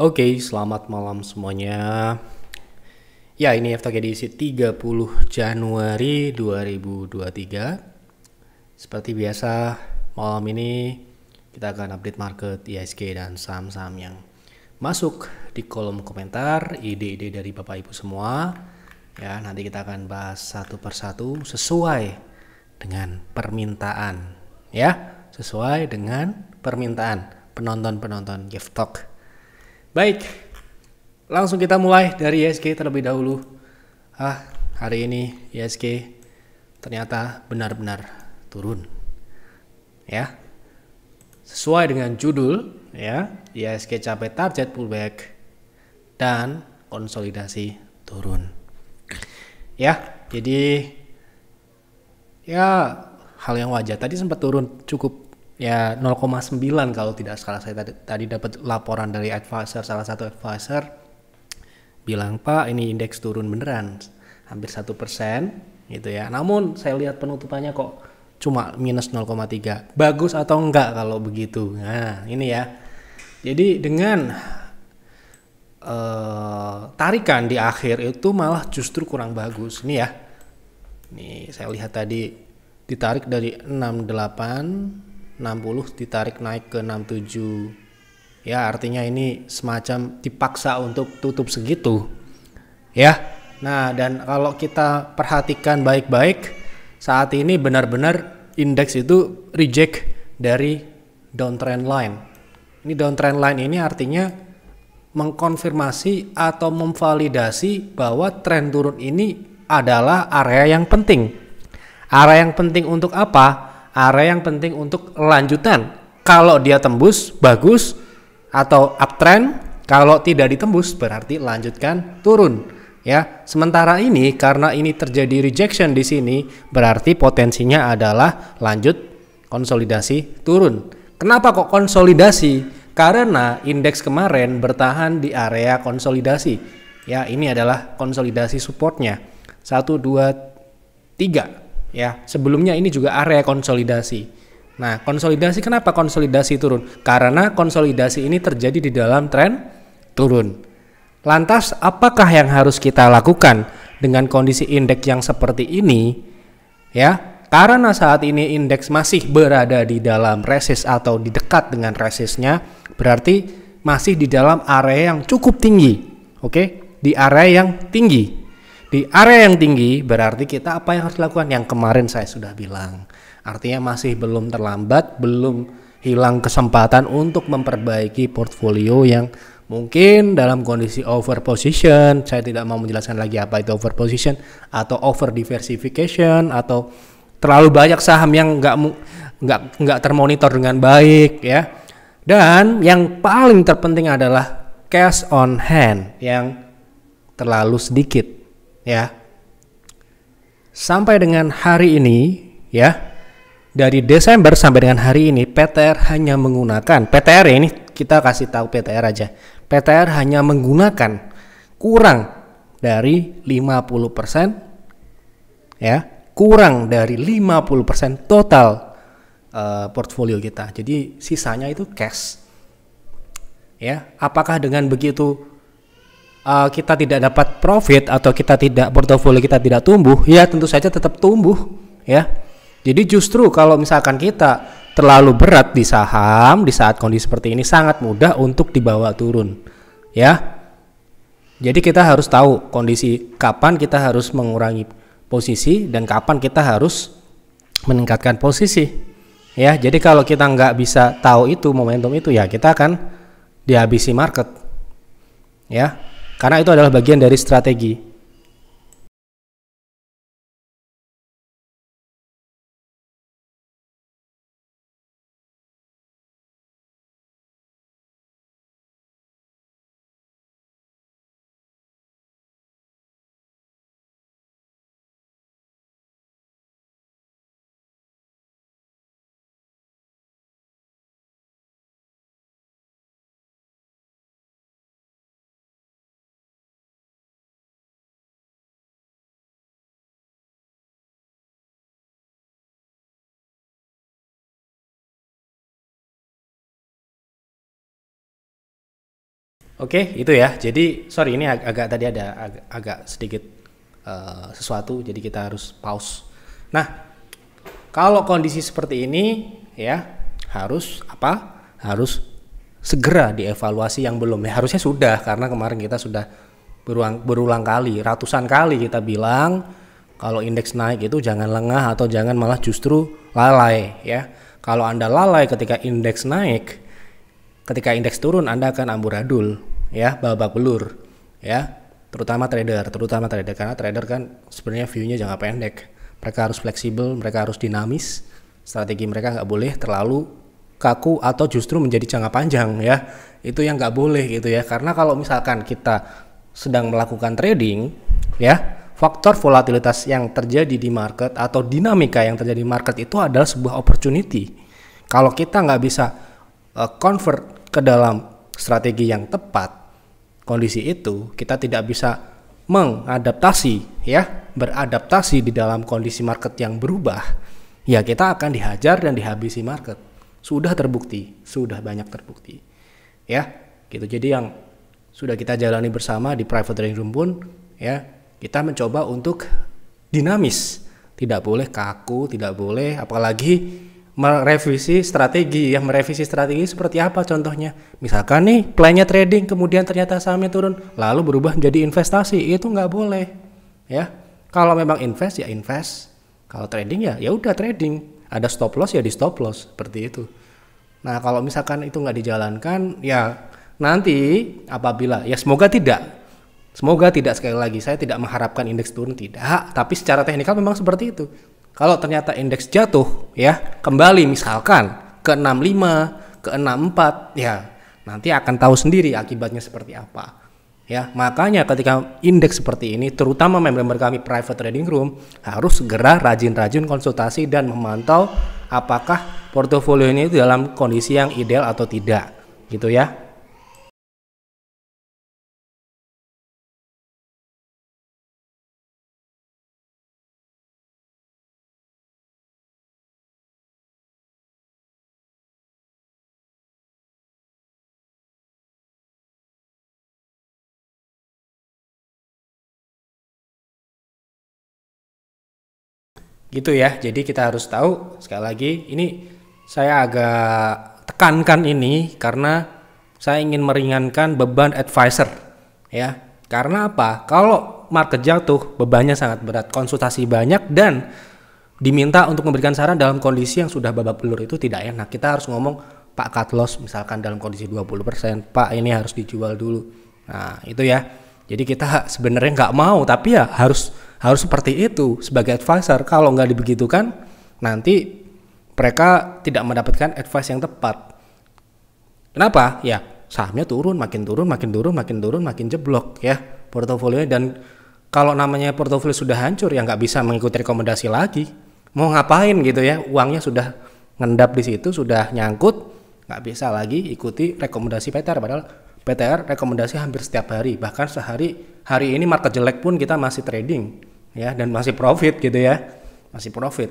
Oke, selamat malam semuanya. Ya, ini FTK edisi 30 Januari 2023. Seperti biasa, malam ini kita akan update market IHSG dan saham-saham yang masuk di kolom komentar, ide-ide dari Bapak Ibu semua. Ya, nanti kita akan bahas satu persatu sesuai dengan permintaan. Ya, sesuai dengan permintaan penonton-penonton Gift Talk. Baik, langsung kita mulai dari IHSG terlebih dahulu. Hari ini IHSG ternyata benar-benar turun. Ya, sesuai dengan judul, ya, IHSG capai target pullback dan konsolidasi turun. Ya, jadi ya hal yang wajar. Tadi sempat turun cukup ya 0,9 kalau tidak salah. Saya tadi dapat laporan dari advisor, salah satu advisor bilang, Pak, ini indeks turun beneran hampir 1% gitu ya. Namun saya lihat penutupannya kok cuma minus 0,3. Bagus atau enggak kalau begitu? Nah, ini ya. Jadi dengan tarikan di akhir itu malah justru kurang bagus. Nih ya. Nih saya lihat tadi ditarik dari 68, 60 ditarik naik ke 67. Ya, artinya ini semacam dipaksa untuk tutup segitu. Ya. Nah, dan kalau kita perhatikan baik-baik, saat ini benar-benar indeks itu reject dari downtrend line. Ini downtrend line ini artinya mengkonfirmasi atau memvalidasi bahwa tren turun ini adalah area yang penting. Area yang penting untuk apa? Area yang penting untuk lanjutan. Kalau dia tembus, bagus, atau uptrend. Kalau tidak ditembus, berarti lanjutkan turun. Ya, sementara ini karena ini terjadi rejection di sini, berarti potensinya adalah lanjut konsolidasi turun. Kenapa kok konsolidasi? Karena indeks kemarin bertahan di area konsolidasi. Ya, ini adalah konsolidasi supportnya. 1, 2, 3. Ya, sebelumnya ini juga area konsolidasi. Nah, konsolidasi, kenapa konsolidasi turun? Karena konsolidasi ini terjadi di dalam tren turun. Lantas, apakah yang harus kita lakukan dengan kondisi indeks yang seperti ini? Ya, karena saat ini indeks masih berada di dalam resist atau di dekat dengan resistnya, berarti masih di dalam area yang cukup tinggi. Oke, di area yang tinggi. Di area yang tinggi berarti kita apa yang harus dilakukan? Yang kemarin saya sudah bilang. Artinya masih belum terlambat, belum hilang kesempatan untuk memperbaiki portfolio yang mungkin dalam kondisi over position. Saya tidak mau menjelaskan lagi apa itu over position atau over diversification atau terlalu banyak saham yang nggak termonitor dengan baik ya. Dan yang paling terpenting adalah cash on hand yang terlalu sedikit ya. Sampai dengan hari ini ya, dari Desember sampai dengan hari ini PTR hanya menggunakan PTR ini, kita kasih tahu PTR aja. PTR hanya menggunakan kurang dari 50% ya, kurang dari 50% total portfolio kita. Jadi sisanya itu cash. Ya, apakah dengan begitu kita tidak dapat profit atau portofolio kita tidak tumbuh? Ya, tentu saja tetap tumbuh ya. Jadi justru kalau misalkan kita terlalu berat di saham di saat kondisi seperti ini sangat mudah untuk dibawa turun ya. Jadi kita harus tahu kondisi kapan kita harus mengurangi posisi dan kapan kita harus meningkatkan posisi ya. Jadi kalau kita nggak bisa tahu itu momentum itu ya kita akan dihabisi market ya, karena itu adalah bagian dari strategi. Oke, itu ya. Jadi sorry ini agak tadi ada agak sedikit sesuatu, jadi kita harus pause. Nah, kalau kondisi seperti ini ya harus apa? Harus segera dievaluasi yang belum. Ya harusnya sudah, karena kemarin kita sudah berulang kali, ratusan kali kita bilang kalau indeks naik itu jangan lengah atau jangan malah justru lalai ya. Kalau Anda lalai ketika indeks naik, ketika indeks turun Anda akan amburadul ya, babak belur ya, terutama trader karena trader kan sebenarnya view-nya jangka pendek. Mereka harus fleksibel, mereka harus dinamis. Strategi mereka nggak boleh terlalu kaku atau justru menjadi jangka panjang ya. Itu yang nggak boleh gitu ya. Karena kalau misalkan kita sedang melakukan trading ya, faktor volatilitas yang terjadi di market atau dinamika yang terjadi di market itu adalah sebuah opportunity. Kalau kita nggak bisa convert ke dalam strategi yang tepat, kondisi itu kita tidak bisa mengadaptasi ya, beradaptasi di dalam kondisi market yang berubah, ya kita akan dihajar dan dihabisi market. Sudah terbukti, sudah banyak terbukti ya gitu. Jadi yang sudah kita jalani bersama di private trading room pun ya, kita mencoba untuk dinamis, tidak boleh kaku, tidak boleh apalagi merevisi strategi. Ya merevisi strategi seperti apa contohnya? Misalkan nih plannya trading kemudian ternyata sahamnya turun lalu berubah menjadi investasi, itu nggak boleh ya. Kalau memang invest ya invest, kalau trading ya udah trading, ada stop loss ya di stop loss, seperti itu. Nah kalau misalkan itu nggak dijalankan ya nanti apabila ya semoga tidak sekali lagi saya tidak mengharapkan indeks turun, tidak, tapi secara teknikal memang seperti itu. Kalau ternyata indeks jatuh ya kembali misalkan ke 65, ke 64 ya nanti akan tahu sendiri akibatnya seperti apa ya. Makanya ketika indeks seperti ini terutama member kami private trading room harus segera rajin-rajin konsultasi dan memantau apakah portofolio ini dalam kondisi yang ideal atau tidak gitu ya. Gitu ya. Jadi kita harus tahu, sekali lagi ini saya agak tekankan ini karena saya ingin meringankan beban advisor ya. Karena apa? Kalau market jatuh bebannya sangat berat, konsultasi banyak dan diminta untuk memberikan saran dalam kondisi yang sudah babak belur itu tidak enak. Kita harus ngomong, Pak cut loss misalkan dalam kondisi 20%, Pak ini harus dijual dulu. Nah itu ya. Jadi kita sebenarnya nggak mau, tapi ya harus seperti itu sebagai advisor. Kalau nggak dibegitukan, nanti mereka tidak mendapatkan advice yang tepat. Kenapa? Ya sahamnya turun, makin jeblok ya portofolionya. Dan kalau namanya portofolio sudah hancur, ya nggak bisa mengikuti rekomendasi lagi. Mau ngapain gitu ya? Uangnya sudah ngendap di situ, sudah nyangkut, nggak bisa lagi ikuti rekomendasi PTR. Padahal PTR rekomendasi hampir setiap hari, bahkan hari ini market jelek pun kita masih trading ya, dan masih profit gitu ya, masih profit.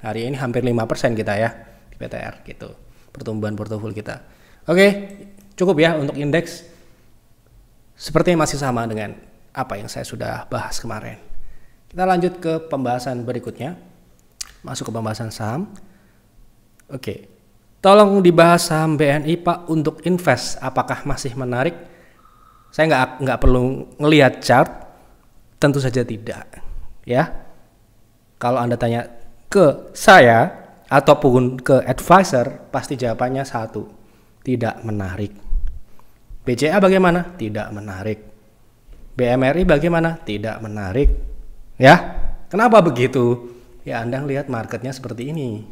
Hari ini hampir 5% kita ya di PTR gitu, pertumbuhan portofolio kita. Oke, cukup ya untuk indeks. Sepertinya masih sama dengan apa yang saya sudah bahas kemarin. Kita lanjut ke pembahasan berikutnya, masuk ke pembahasan saham. Oke. Tolong dibahas saham BNI Pak untuk invest, apakah masih menarik? Saya nggak perlu ngelihat chart, tentu saja tidak. Ya, kalau Anda tanya ke saya ataupun ke advisor, pasti jawabannya satu, tidak menarik. BCA bagaimana? Tidak menarik. BMRI bagaimana? Tidak menarik. Ya, kenapa begitu? Ya Anda lihat marketnya seperti ini.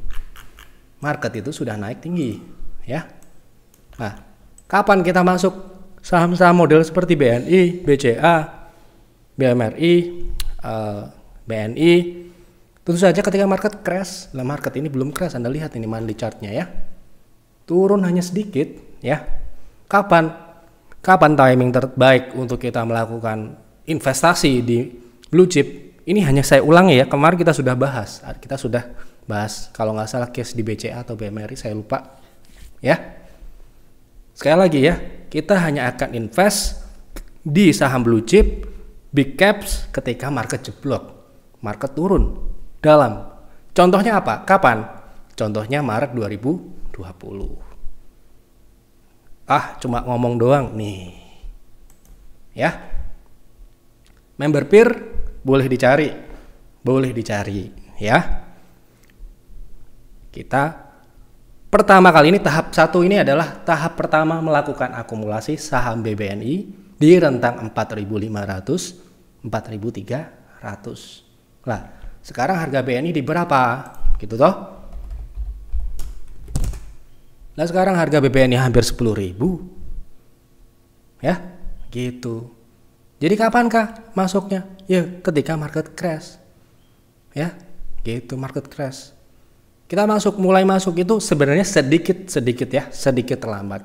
Market itu sudah naik tinggi ya. Nah, kapan kita masuk saham-saham model seperti BNI, BCA, BMRI, BNI? Tentu saja ketika market crash. Nah, market ini belum crash, Anda lihat ini monthly chartnya ya, turun hanya sedikit ya. Kapan timing terbaik untuk kita melakukan investasi di blue chip? Ini hanya saya ulangi ya, kemarin kita sudah bahas kalau nggak salah case di BCA atau BMRI, saya lupa ya. Sekali lagi ya, kita hanya akan invest di saham blue chip, big caps ketika market jeblok, market turun dalam. Contohnya apa? Kapan? Contohnya Maret 2020. Cuma ngomong doang nih. Ya. Member peer boleh dicari ya. Kita pertama kali ini tahap 1 ini adalah tahap pertama melakukan akumulasi saham BBNI di rentang 4.500 4.300. Lah, sekarang harga BNI di berapa? Gitu toh. Nah, sekarang harga BBNI hampir 10.000. Ya, gitu. Jadi kapankah masuknya? Ya, ketika market crash. Ya, gitu, market crash. Kita mulai masuk itu sebenarnya sedikit terlambat.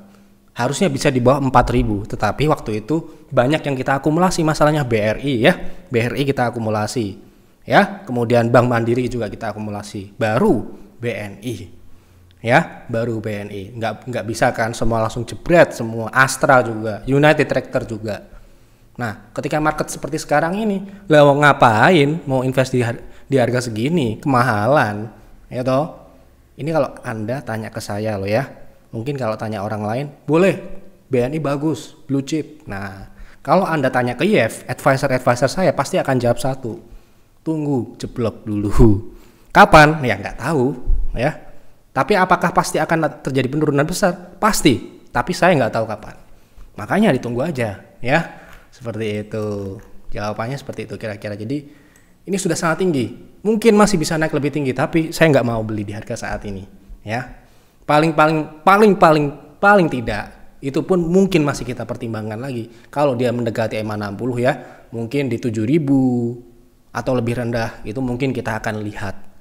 Harusnya bisa di bawah 4.000, tetapi waktu itu banyak yang kita akumulasi, masalahnya BRI ya. BRI kita akumulasi. Ya, kemudian Bank Mandiri juga kita akumulasi. Baru BNI. Ya, baru BNI. Nggak bisa kan semua langsung jebret, semua. Astra juga, United Tractor juga. Nah, ketika market seperti sekarang ini, lah mau ngapain? Mau invest di harga segini, kemahalan. Ya toh? Ini kalau Anda tanya ke saya loh ya. Mungkin kalau tanya orang lain, boleh, BNI bagus, blue chip. Nah, kalau Anda tanya ke YF, advisor saya pasti akan jawab satu. Tunggu, jeblok dulu. Kapan? Ya nggak tahu ya. Tapi apakah pasti akan terjadi penurunan besar? Pasti, tapi saya nggak tahu kapan. Makanya ditunggu aja ya. Seperti itu. Jawabannya seperti itu kira-kira. Jadi ini sudah sangat tinggi. Mungkin masih bisa naik lebih tinggi, tapi saya nggak mau beli di harga saat ini ya. Paling tidak itu pun mungkin masih kita pertimbangkan lagi kalau dia mendekati EMA 60 ya, mungkin di 7.000 atau lebih rendah, itu mungkin kita akan lihat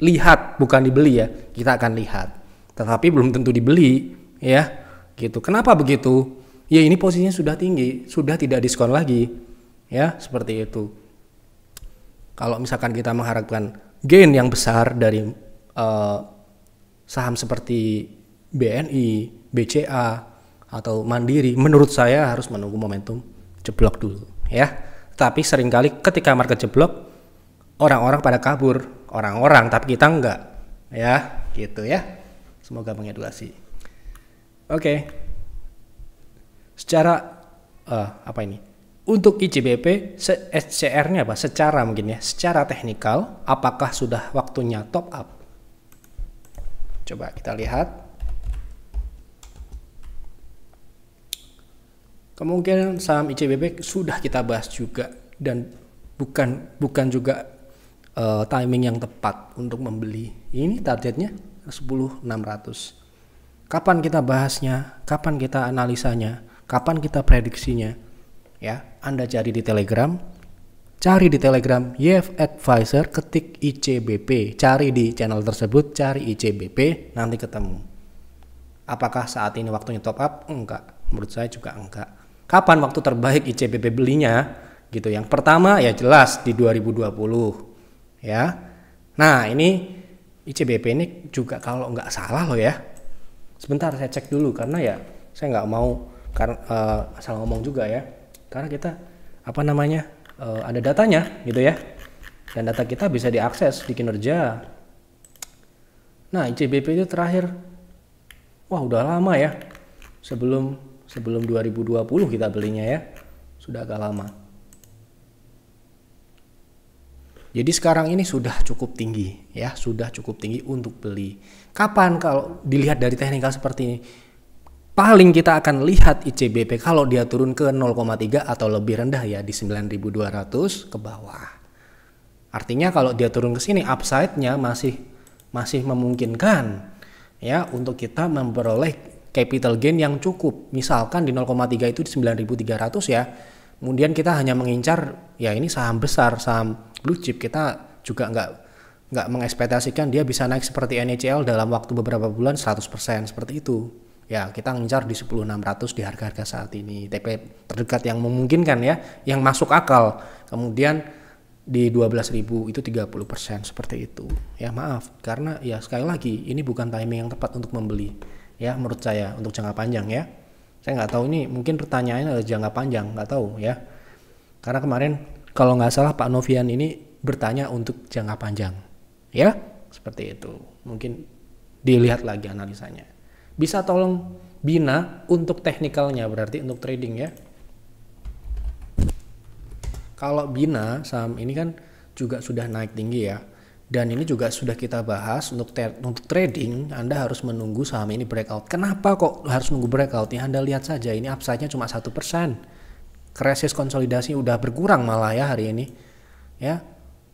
bukan dibeli ya, kita akan lihat, tetapi belum tentu dibeli ya gitu. Kenapa begitu? Ya ini posisinya sudah tinggi, sudah tidak diskon lagi ya, seperti itu. Kalau misalkan kita mengharapkan gain yang besar dari saham seperti BNI, BCA, atau Mandiri, menurut saya harus menunggu momentum jeblok dulu ya. Tapi seringkali ketika market jeblok, orang-orang pada kabur, tapi kita enggak ya, gitu ya. Semoga mengedukasi. Oke. Secara apa ini? Untuk ICBP SCR-nya apa? Secara mungkin ya, secara teknikal apakah sudah waktunya top up? Coba kita lihat. Kemungkinan saham ICBP sudah kita bahas juga, dan bukan juga timing yang tepat untuk membeli. Ini targetnya 10.600. Kapan kita bahasnya? Kapan kita analisanya? Kapan kita prediksinya? Ya, Anda cari di Telegram YF Advisor, ketik ICBP, cari di channel tersebut, cari ICBP, nanti ketemu. Apakah saat ini waktunya top up? Enggak, menurut saya juga enggak. Kapan waktu terbaik ICBP belinya? Gitu. Yang pertama ya jelas di 2020 ya. Nah, ini ICBP ini juga kalau nggak salah loh ya. Sebentar saya cek dulu karena ya saya nggak mau asal ngomong juga ya. Karena kita ada datanya gitu ya. Dan data kita bisa diakses di kinerja. Nah, ICBP itu terakhir udah lama ya. Sebelum 2020 kita belinya ya. Sudah agak lama. Jadi sekarang ini sudah cukup tinggi ya, sudah cukup tinggi untuk beli. Kapan kalau dilihat dari teknikal seperti ini? Paling kita akan lihat ICBP kalau dia turun ke 0,3 atau lebih rendah ya, di 9.200 ke bawah. Artinya kalau dia turun ke sini upside-nya masih memungkinkan ya untuk kita memperoleh capital gain yang cukup. Misalkan di 0,3 itu di 9.300 ya. Kemudian kita hanya mengincar ya ini saham besar, saham blue chip, kita juga nggak mengekspektasikan dia bisa naik seperti NICL dalam waktu beberapa bulan 100% seperti itu. Ya, kita ngincar di 10.600 di harga-harga saat ini. TP terdekat yang memungkinkan ya, yang masuk akal. Kemudian di 12.000 itu 30% seperti itu. Ya, maaf karena ya sekali lagi ini bukan timing yang tepat untuk membeli. Ya, menurut saya untuk jangka panjang ya. Saya nggak tahu, ini mungkin pertanyaannya adalah jangka panjang, nggak tahu ya. Karena kemarin kalau nggak salah Pak Novian ini bertanya untuk jangka panjang, ya seperti itu. Mungkin dilihat lagi analisanya. Bisa tolong Bina untuk teknikalnya, berarti untuk trading ya. Kalau Bina saham ini kan juga sudah naik tinggi ya. Dan ini juga sudah kita bahas untuk trading, Anda harus menunggu saham ini breakout. Kenapa kok harus nunggu breakout? Ya Anda lihat saja, ini upside-nya cuma 1%. Krisis konsolidasi udah berkurang malah ya hari ini. Ya.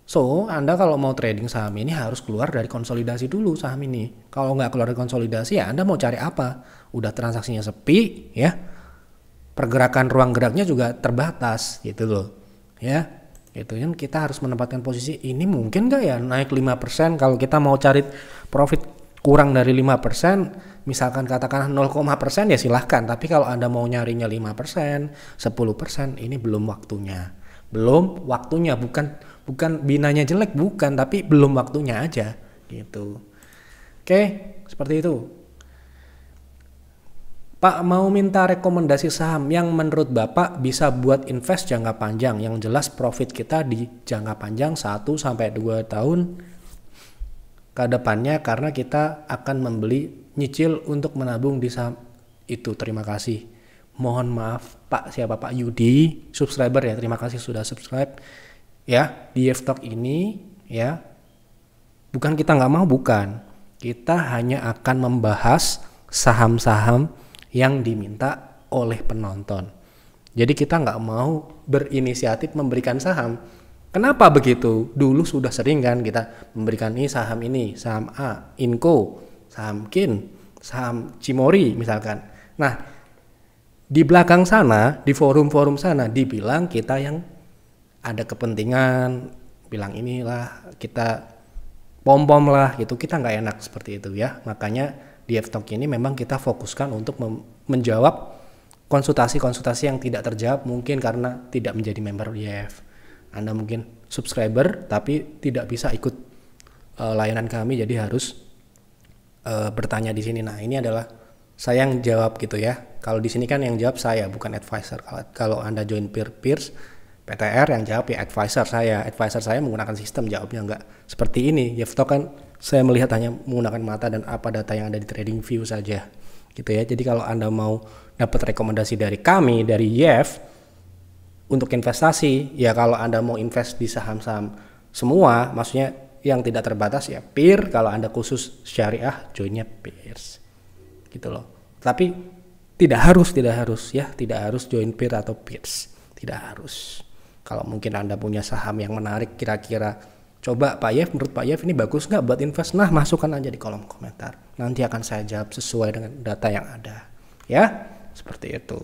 So, Anda kalau mau trading saham ini harus keluar dari konsolidasi dulu saham ini. Kalau nggak keluar dari konsolidasi ya Anda mau cari apa? Udah transaksinya sepi ya. Pergerakan ruang geraknya juga terbatas gitu loh. Ya. Itu kan kita harus menempatkan posisi ini mungkin nggak ya naik 5%. Kalau kita mau cari profit kurang dari 5%, misalkan katakan 0,% ya silahkan. Tapi kalau Anda mau nyarinya 5%, 10%, ini belum waktunya. Belum waktunya, bukan binanya jelek, bukan, tapi belum waktunya aja gitu. Oke, seperti itu. Pak mau minta rekomendasi saham yang menurut Bapak bisa buat invest jangka panjang, yang jelas profit kita di jangka panjang 1-2 tahun ke depannya, karena kita akan membeli nyicil untuk menabung di saham itu. Terima kasih. Mohon maaf Pak, siapa Pak Yudi, subscriber ya, terima kasih sudah subscribe ya di Yeftalk ini ya. Bukan kita nggak mau, bukan, kita hanya akan membahas saham-saham yang diminta oleh penonton. Jadi kita nggak mau berinisiatif memberikan saham. Kenapa begitu? Dulu sudah sering kan kita memberikan ini, saham A, Inco, saham KIN, saham Cimori misalkan. Nah, di belakang sana, di forum-forum sana dibilang kita yang ada kepentingan, bilang inilah kita pom-pom lah gitu. Kita nggak enak seperti itu ya. Makanya di Yeftalk ini memang kita fokuskan untuk menjawab konsultasi-konsultasi yang tidak terjawab, mungkin karena tidak menjadi member YF. Anda mungkin subscriber tapi tidak bisa ikut layanan kami, jadi harus bertanya di sini. Nah, ini adalah saya yang jawab gitu ya. Kalau di sini kan yang jawab saya, bukan advisor. Kalau Anda join peers PTR, yang jawab ya advisor saya. Advisor saya menggunakan sistem jawabnya, enggak seperti ini. Yeftalk kan saya melihat hanya menggunakan mata dan apa data yang ada di TradingView saja gitu ya. Jadi kalau Anda mau dapat rekomendasi dari kami, dari YEF untuk investasi, ya kalau Anda mau invest di saham-saham semua, maksudnya yang tidak terbatas ya peer. Kalau Anda khusus syariah, joinnya peers gitu loh. Tapi tidak harus ya, tidak harus join peer atau peers, tidak harus. Kalau mungkin Anda punya saham yang menarik, kira-kira coba Pak Yef, menurut Pak Yef ini bagus nggak buat invest? Nah, masukkan aja di kolom komentar. Nanti akan saya jawab sesuai dengan data yang ada. Ya, seperti itu.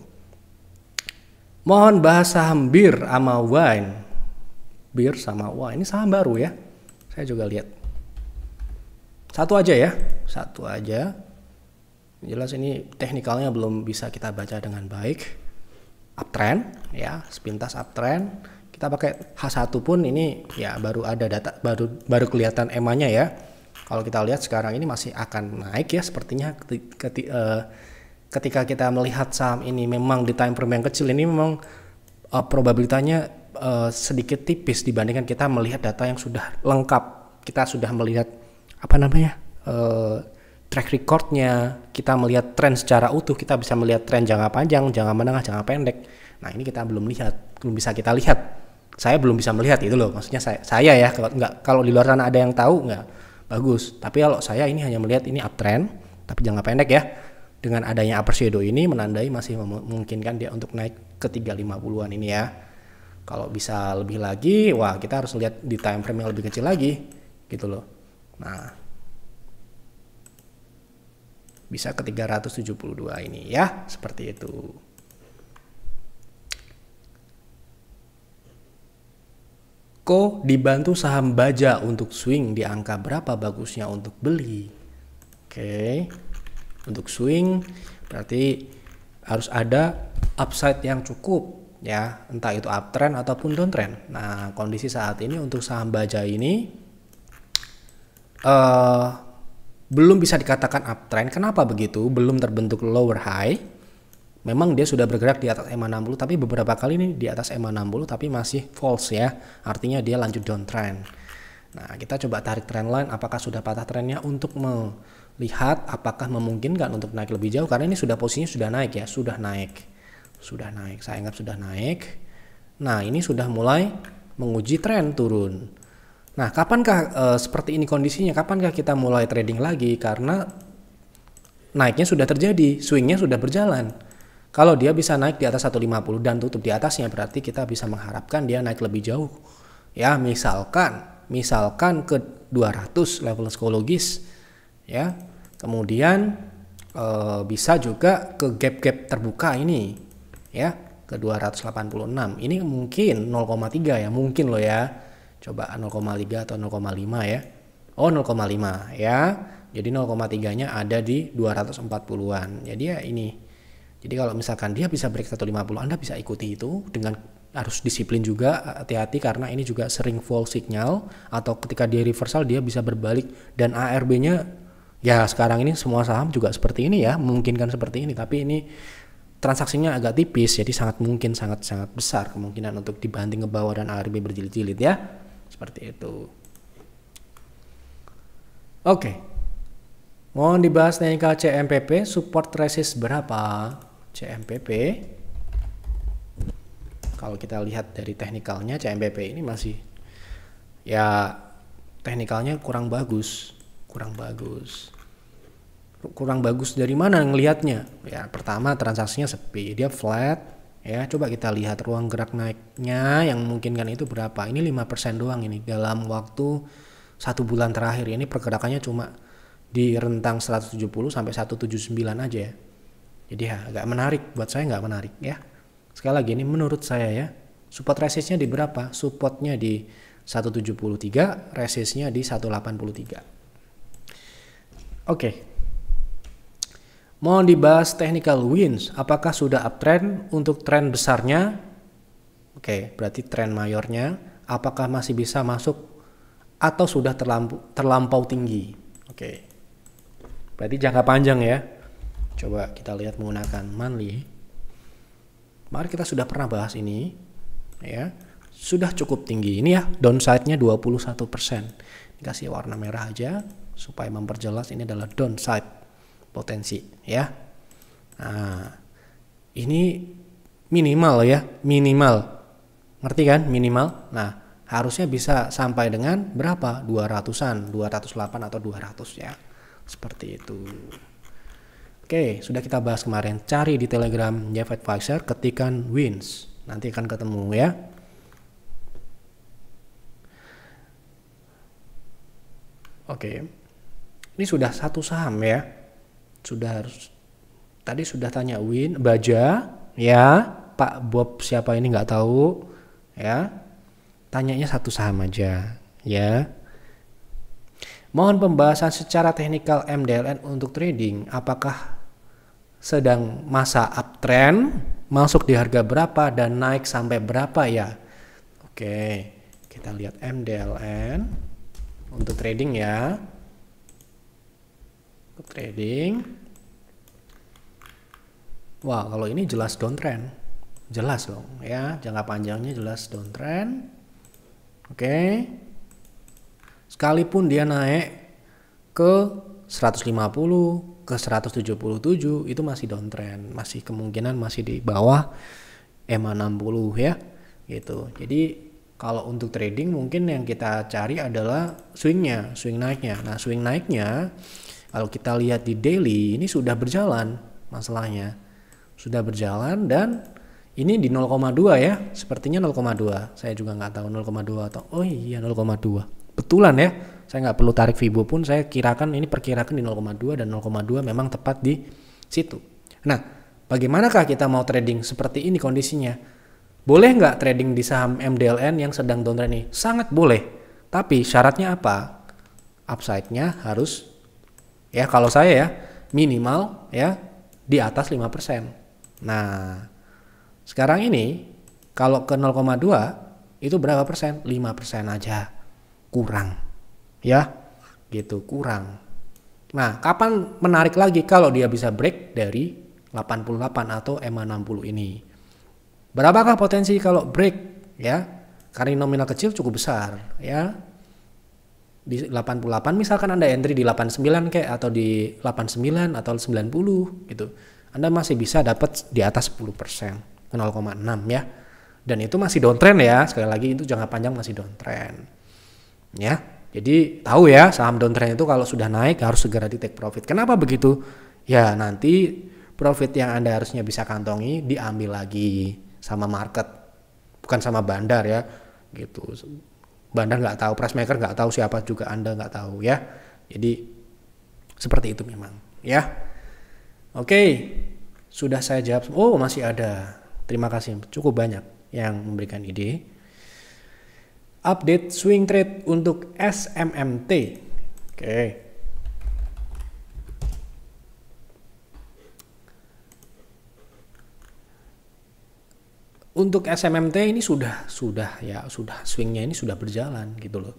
Mohon bahas saham bir sama wine. Bir sama wine, ini saham baru ya. Saya juga lihat. Satu aja ya, satu aja. Jelas ini teknikalnya belum bisa kita baca dengan baik. Uptrend ya, sepintas uptrend. Kita pakai H1 pun ini ya baru ada data, baru kelihatan EMA-nya ya. Kalau kita lihat sekarang ini masih akan naik ya sepertinya. Ketika kita melihat saham ini memang di time frame yang kecil ini memang probabilitasnya sedikit tipis dibandingkan kita melihat data yang sudah lengkap. Kita sudah melihat track recordnya, kita melihat tren secara utuh, kita bisa melihat tren jangka panjang, jangka menengah, jangka pendek. Nah, ini kita belum bisa kita lihat. Saya belum bisa melihat itu loh, maksudnya saya ya, kalau di luar sana ada yang tahu nggak bagus. Tapi kalau saya ini hanya melihat ini uptrend tapi jangka pendek ya. Dengan adanya upper shadow ini menandai masih memungkinkan dia untuk naik ke 350-an ini ya. Kalau bisa lebih lagi, wah kita harus lihat di time frame yang lebih kecil lagi gitu loh. Nah, bisa ke 372 ini ya, seperti itu. Ko dibantu saham baja untuk swing di angka berapa bagusnya untuk beli? Oke. Untuk swing berarti harus ada upside yang cukup ya, entah itu uptrend ataupun downtrend. Nah, kondisi saat ini untuk saham baja ini belum bisa dikatakan uptrend. Kenapa begitu? Belum terbentuk lower high, Memang dia sudah bergerak di atas EMA 60, tapi beberapa kali ini di atas EMA 60 tapi masih false ya. Artinya dia lanjut downtrend. Nah, kita coba tarik trendline apakah sudah patah trennya untuk melihat apakah memungkinkan untuk naik lebih jauh, karena ini sudah posisinya sudah naik ya, sudah naik. Saya anggap sudah naik. Nah, ini sudah mulai menguji tren turun. Nah, kapankah seperti ini kondisinya? Kapankah kita mulai trading lagi? Karena naiknya sudah terjadi, swingnya sudah berjalan. Kalau dia bisa naik di atas 150 dan tutup di atasnya, berarti kita bisa mengharapkan dia naik lebih jauh. Ya, misalkan ke 200 level psikologis ya. Kemudian bisa juga ke gap-gap terbuka ini ya, ke 286. Ini mungkin 0,3 ya, mungkin loh ya. Coba 0,3 atau 0,5 ya. Oh, 0,5 ya. Jadi 0,3-nya ada di 240-an. Jadi ya ini. Jadi kalau misalkan dia bisa break 150, Anda bisa ikuti itu dengan harus disiplin juga, hati-hati karena ini juga sering false signal, atau ketika dia reversal dia bisa berbalik, dan ARB-nya ya sekarang ini semua saham juga seperti ini ya, memungkinkan seperti ini, tapi ini transaksinya agak tipis, jadi sangat mungkin sangat besar kemungkinan untuk dibanting ke bawah dan ARB berjilid-jilid ya. Seperti itu. Oke. Mohon dibahas teknikal CMPP, support resist berapa? CMPP, kalau kita lihat dari teknikalnya, CMPP ini masih ya teknikalnya kurang bagus dari mana ngelihatnya ya? Pertama, transaksinya sepi, dia flat ya. Coba kita lihat ruang gerak naiknya yang memungkinkan itu berapa. Ini 5% doang ini dalam waktu 1 bulan terakhir. Ini pergerakannya cuma di rentang 170 sampai 179 aja ya. Jadi ya agak menarik, buat saya nggak menarik ya. Sekali lagi ini menurut saya ya, support resistnya di berapa? Supportnya di 173, resistnya di 183. Oke. Mohon dibahas technical wins. Apakah sudah uptrend untuk tren besarnya? Oke, berarti tren mayornya. Apakah masih bisa masuk atau sudah terlampau tinggi? Oke. Berarti jangka panjang ya. Coba kita lihat menggunakan monthly. Mari kita sudah pernah bahas ini ya. Sudah cukup tinggi ini ya, downside-nya 21%. Dikasih warna merah aja supaya memperjelas ini adalah downside potensi ya. Nah, ini minimal ya, minimal. Ngerti kan? Minimal. Nah, harusnya bisa sampai dengan berapa? 200-an, 208 atau 200 ya. Seperti itu. Oke, sudah kita bahas kemarin. Cari di Telegram Jeff Advisor, ketikan wins. Nanti akan ketemu ya. Oke. Ini sudah satu saham ya. Tadi sudah tanya win, Baja ya. Pak Bob siapa ini nggak tahu ya. Tanyanya satu saham aja ya. Mohon pembahasan secara teknikal MDLN untuk trading. Apakah sedang masa uptrend, masuk di harga berapa dan naik sampai berapa ya? Oke, kita lihat MDLN untuk trading ya. Untuk trading. Wah, kalau ini jelas downtrend. Jelas dong ya, jangka panjangnya jelas downtrend. Oke. Sekalipun dia naik ke 150, ke 177 itu masih downtrend, masih kemungkinan masih di bawah EMA 60 ya gitu. Jadi kalau untuk trading mungkin yang kita cari adalah swing naiknya. Nah, swing naiknya kalau kita lihat di daily ini sudah berjalan, masalahnya sudah berjalan dan ini di 0,2 ya, sepertinya 0,2. Saya juga nggak tahu 0,2 atau oh iya 0,2. Betulan ya. Saya nggak perlu tarik Fibo pun, saya perkirakan di 0,2 dan 0,2 memang tepat di situ. Nah, bagaimanakah kita mau trading seperti ini kondisinya? Boleh nggak trading di saham MDLN yang sedang downtrend ini? Sangat boleh. Tapi syaratnya apa? Upside-nya harus, ya kalau saya ya, minimal ya di atas 5%. Nah, sekarang ini kalau ke 0,2 itu berapa persen? 5% aja. Kurang. Ya, gitu kurang. Nah, kapan menarik lagi? Kalau dia bisa break dari 88 atau EMA 60 ini. Berapakah potensi kalau break ya? Karena nominal kecil cukup besar ya. Di 88 misalkan Anda entry di 89 kayak atau di 89 atau 90 gitu. Anda masih bisa dapat di atas 10%, 0,6 ya. Dan itu masih downtrend ya. Sekali lagi itu jangka panjang masih downtrend. Ya. Jadi tahu ya, saham downtrend itu kalau sudah naik harus segera di take profit. Kenapa begitu? Ya, nanti profit yang Anda harusnya bisa kantongi diambil lagi sama market, bukan sama bandar ya gitu. Bandar nggak tahu, price maker nggak tahu, siapa juga Anda nggak tahu ya. Jadi seperti itu memang ya. Oke, sudah saya jawab. Oh, masih ada. Terima kasih, cukup banyak yang memberikan ide. Update swing trade untuk SMMT. Oke. Untuk SMMT ini sudah swingnya ini sudah berjalan gitu loh.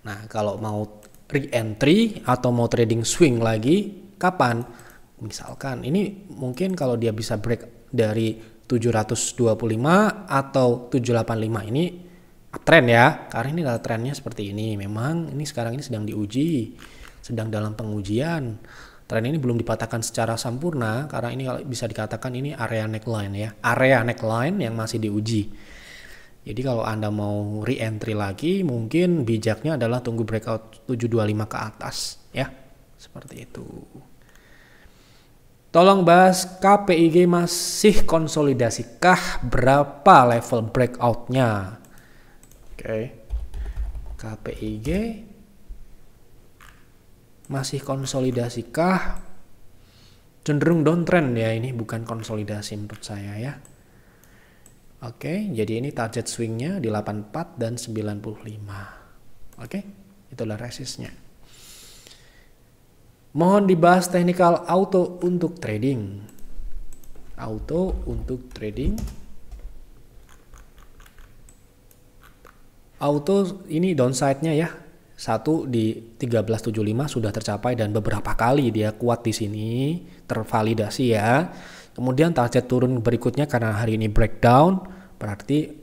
Nah, kalau mau re-entry atau mau trading swing lagi kapan? Misalkan ini mungkin kalau dia bisa break dari 725 atau 785 ini uptrend ya. Karena ini adalah trennya seperti ini. Memang ini sekarang ini sedang diuji, sedang dalam pengujian. Tren ini belum dipatahkan secara sempurna karena ini kalau bisa dikatakan ini area neckline ya. Area neckline yang masih diuji. Jadi kalau Anda mau re-entry lagi mungkin bijaknya adalah tunggu breakout 725 ke atas ya. Seperti itu. Tolong bahas KPIG masih konsolidasikah, berapa level breakoutnya? Oke. KPIG masih konsolidasi kah? Cenderung downtrend ya, ini bukan konsolidasi menurut saya ya. Oke, jadi ini target swingnya di 84 dan 95. Oke, itulah resistnya. Mohon dibahas technical auto untuk trading. Auto untuk trading. Auto ini downside-nya ya. 1 di 1375 sudah tercapai dan beberapa kali dia kuat di sini, tervalidasi ya. Kemudian target turun berikutnya karena hari ini breakdown, berarti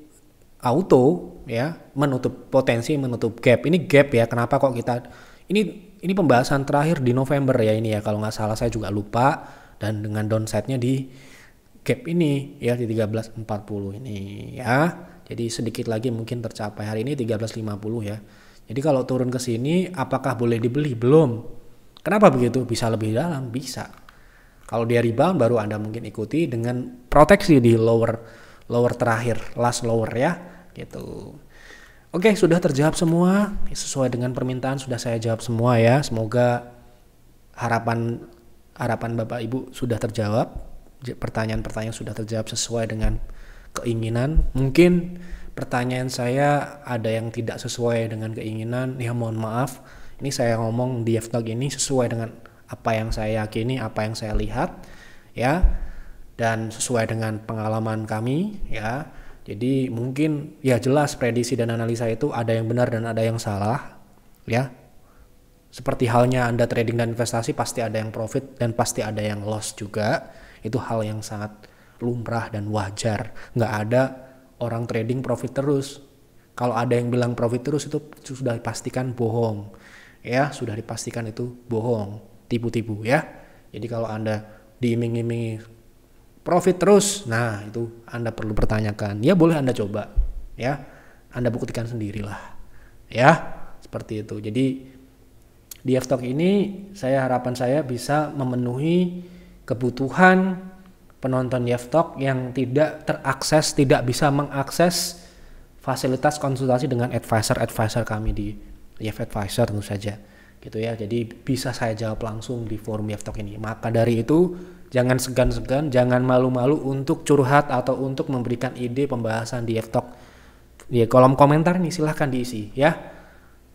auto ya menutup potensi, menutup gap. Ini gap ya. Kenapa kok kita ini pembahasan terakhir di November ya ini ya, kalau nggak salah, saya juga lupa. Dan dengan downside-nya di gap ini ya di 1340 ini ya. Jadi sedikit lagi mungkin tercapai. Hari ini 1350 ya. Jadi kalau turun ke sini apakah boleh dibeli? Belum. Kenapa begitu? Bisa lebih dalam, bisa. Kalau dia rebound baru Anda mungkin ikuti dengan proteksi di lower terakhir, last lower ya, gitu. Oke, sudah terjawab semua sesuai dengan permintaan, sudah saya jawab semua ya. Semoga harapan Bapak Ibu sudah terjawab. Pertanyaan-pertanyaan sudah terjawab sesuai dengan keinginan. Mungkin pertanyaan saya ada yang tidak sesuai dengan keinginan, ya mohon maaf. Ini saya ngomong di F-Talk ini sesuai dengan apa yang saya yakini, apa yang saya lihat ya, dan sesuai dengan pengalaman kami ya. Jadi mungkin ya jelas prediksi dan analisa itu ada yang benar dan ada yang salah ya. Seperti halnya Anda trading dan investasi pasti ada yang profit dan pasti ada yang loss juga. Itu hal yang sangat lumrah dan wajar. Nggak ada orang trading profit terus. Kalau ada yang bilang profit terus itu sudah dipastikan bohong. Ya, sudah dipastikan itu bohong, tipu-tipu ya. Jadi kalau Anda diiming-imingi profit terus, nah itu Anda perlu pertanyakan. Ya boleh Anda coba ya. Anda buktikan sendirilah. Ya, seperti itu. Jadi di F-Talk ini harapan saya bisa memenuhi kebutuhan penonton F-Talk yang tidak terakses, tidak bisa mengakses fasilitas konsultasi dengan advisor kami di F Advisor tentu saja gitu ya. Jadi bisa saya jawab langsung di forum F-Talk ini. Maka dari itu jangan segan-segan, jangan malu-malu untuk curhat atau untuk memberikan ide pembahasan di F-Talk. Di kolom komentar ini silahkan diisi ya.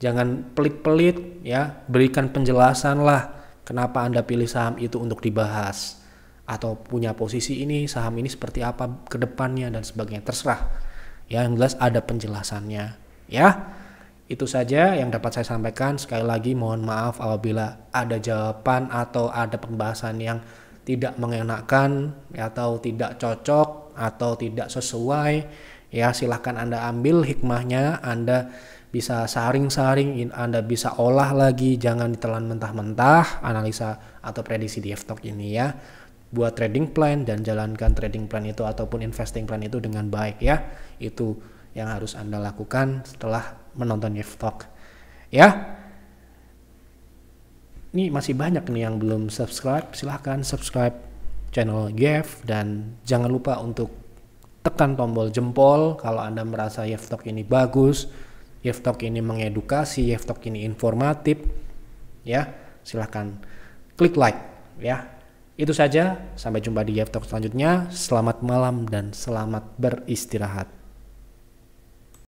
Jangan pelit-pelit ya, berikan penjelasan lah kenapa Anda pilih saham itu untuk dibahas. Atau punya posisi ini, saham ini seperti apa ke depannya dan sebagainya, terserah. Ya, yang jelas ada penjelasannya. Ya, itu saja yang dapat saya sampaikan. Sekali lagi mohon maaf apabila ada jawaban atau ada pembahasan yang tidak mengenakan atau tidak cocok atau tidak sesuai, ya silahkan Anda ambil hikmahnya, Anda bisa saring-saring, Anda bisa olah lagi, jangan ditelan mentah-mentah analisa atau prediksi di FTOX ini ya. Buat trading plan dan jalankan trading plan itu ataupun investing plan itu dengan baik ya. Itu yang harus Anda lakukan setelah menonton FTOX ya. Ini masih banyak nih yang belum subscribe, silahkan subscribe channel Gev dan jangan lupa untuk tekan tombol jempol kalau Anda merasa FTOX ini bagus, FTOX ini mengedukasi, FTOX ini informatif ya. Silahkan klik like ya. Itu saja, sampai jumpa di FTOX selanjutnya. Selamat malam dan selamat beristirahat.